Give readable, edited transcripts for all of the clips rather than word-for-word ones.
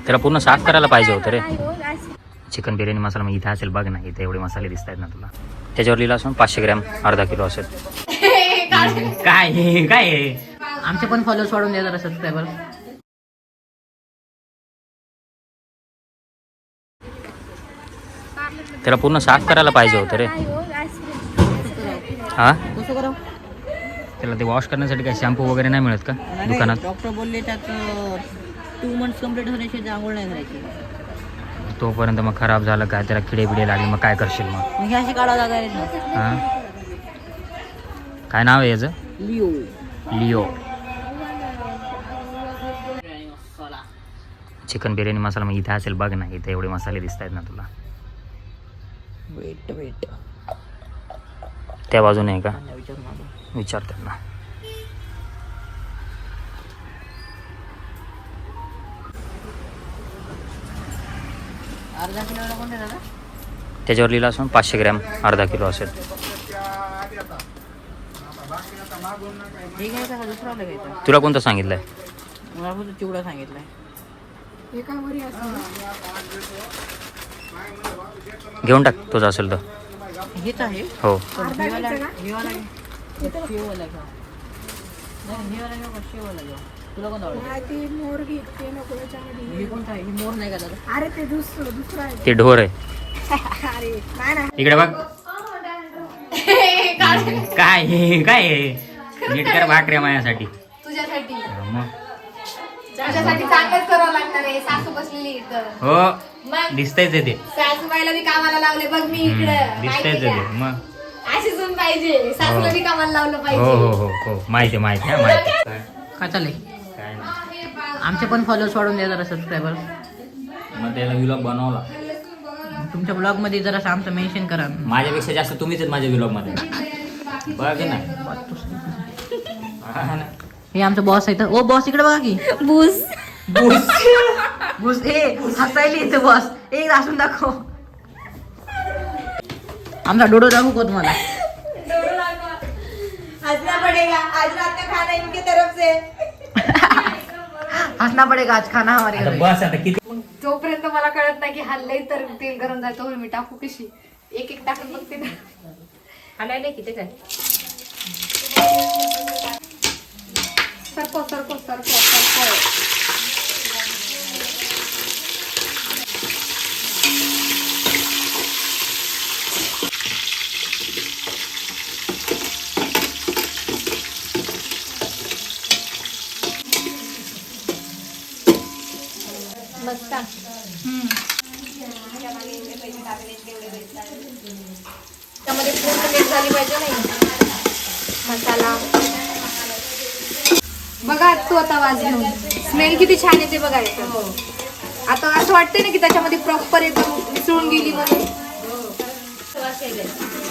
त्याला पूर्ण साफ करायला पाहिजे होतं रे. चिकन बिर्याणी मसाला मग इथे असेल बघ ना, इथे एवढे मसाले दिसत आहेत ना तुला. त्याच्यावर लिहिलं असून 500 ग्रॅम अर्धा किलो असेल. काय काय आमचे पण फॉलोअर्स वाढून द्या जरा सबस्क्रायबर. त्याला पूर्ण साफ करायला पाहिजे होतं रे. हा कसं करावं? त्याला ते वॉश करण्यासाठी काय शॅम्पू वगैरे नाही मिळत का दुकानात? डॉक्टर बोलले त्यात 2 months कंप्लीट होण्याची आंघोळ नाही करायची. तोपर्यंत मग खराब झालं काय, त्याला किडे बिडे लागले मग काय करशील मग? मग अशी काढा जागा आहे ना. हां काय नाव आहे याचं? लिओ. लिओ चिकन बिर्याणी मसाला मग इथे असेल बघ ना, इथे एवढे मसाले दिसत आहेत ना तुला. वेट त्या बाजूने आहे का विचार त्यांना. अर्धा किलो कोण आहे दादा? त्याच्यावर लिहिलं असून 500 ग्रॅम अर्धा किलो असेल. हे घ्यायचा का दुसरा घ्यायचा? तुला कोणतं सांगितलंय? मला फक्त चिवडा सांगितलाय. घेऊन टाक तुझं असेल तर. हेच आहे हो तुला कोणता मोर नाही का दादा? अरे ते दुसरं आहे. ते ढोर आहे. अरे नाही ना. इकडे बघ. काय काय नीट कर भाकऱ्या माझ्यासाठी. तुझ्यासाठी मग तुझ्यासाठी चांगलंच करावं लागणार आहे. सासू बसलेली इथं. हो मग दिसतंयच आहे ते. सासूबाईला बी कामाला लावले बघ मी इकडं. दिसतंयच माहिती आहे का? ते. मग अशी सून पाहिजे. सासूला बी कामाला लावलं हो पाहिजे. हो हो हो माहिती माहिती आहे माहिती. काय चाललंय? काय नाही आमचे पण फॉलोअर्स वाढून द्या जरा सबस्क्रायबर. मग त्याला व्लॉग बनवला. तुमच्या ब्लॉग मध्ये जरा आमचं मेन्शन करा. माझ्यापेक्षा जास्त तुम्हीच आहेत माझ्या व्लॉग मध्ये बघ ना. हा ना. हे आमचं बॉस आहे. ओ बॉस इकडे बघा की. बूस बूस ए हसायला येतं बॉस. एक असून दाखव. आमचा डोडो दाखवू का तुम्हाला? हंसना पडेगा. आज रात का खाना इनके तरफ से. हसना पडेगा आज खाना हमारे आता घर. बस आता किती. मग जोपर्यंत मला कळत नाही की हल्लंय तर तेल गरम जातो मी टाकू कशी. एक एक टाकून बघते ना. हलायला किती काय सरको सरको सरको सरको. मस्त. त्यामध्ये पूर्ण मिक्स झाली पाहिजे नाही मसाला. बघा तो आता वाज घेऊन स्मेल किती छान येते बघा याचं. आता असं वाटतंय ना की त्याच्यामध्ये प्रॉपर एकदम मिसळून गेली म्हणून.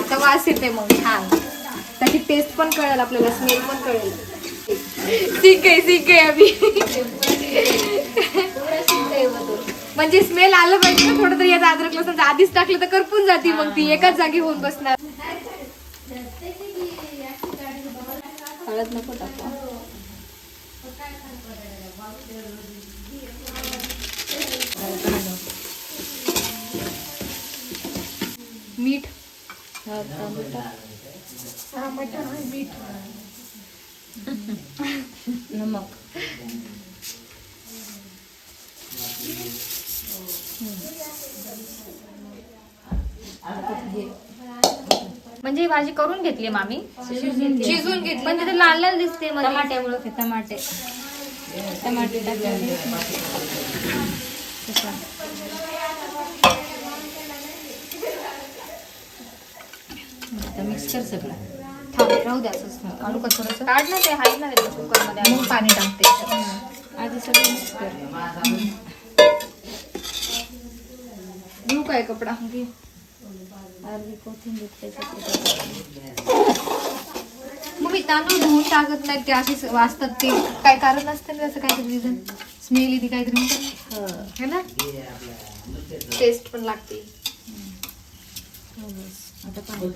आता वास येते मग छान. त्याची टेस्ट पण कळेल आपल्याला, स्मेल पण कळेल. सीख गए अभी. म्हणजे स्मेल आलं पाहिजे ना थोडं तरी. याचा अद्रक लसूण आधीच टाकलं तर करपून जाती मग ती एकाच जागी होऊन बसणार. हळद नको टाकू. मीठ मीठ नमक. म्हणजे ही भाजी करून घेतली मामी, शिजून घेतली पण तिथे लाल लाल दिसते मध्ये. टमाट्यामुळे. टमाटे टाकले. मिक्स कर सगळं. थांब राहू द्या असंच. काढू का थोडंसं? काढ ना ते हाय ना कुकर मध्ये. मग पाणी टाकते. आधी सगळं मिक्स कर. घेऊ काय कपडा? अर्धी कोथिंबीर त्याच्यात. मग मी तांदूळ धुवून टाकत नाही ते असेच वाचतात. ते काय कारण असतं ना त्याचं काहीतरी रिझन. स्मेल येते काहीतरी म्हणतात है ना. टेस्ट पण लागते. आता पाणी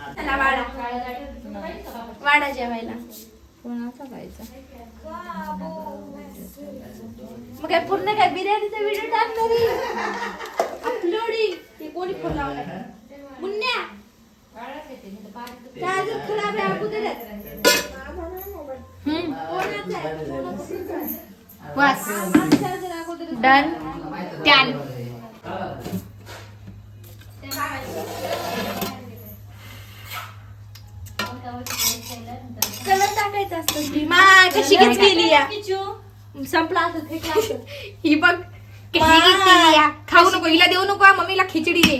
चला वाडा वाडा जेवायला कोणाचा पाहिजे मग काय पूर्ण काय बिर्याणीचा व्हिडिओ टाकणार अपलोडिंग ते कोणी फोन लावलाय मुन्या चार्जर खराब आहे अगोदरच बस चार्जर अगोदरच डन टॅन कलर टाकायचा असतो मा कशी घेत गेली या संपला असं फेकला असं. ही बघ कशी घेतली या. खाऊ नको हिला देऊ नको हा, मम्मीला खिचडी दे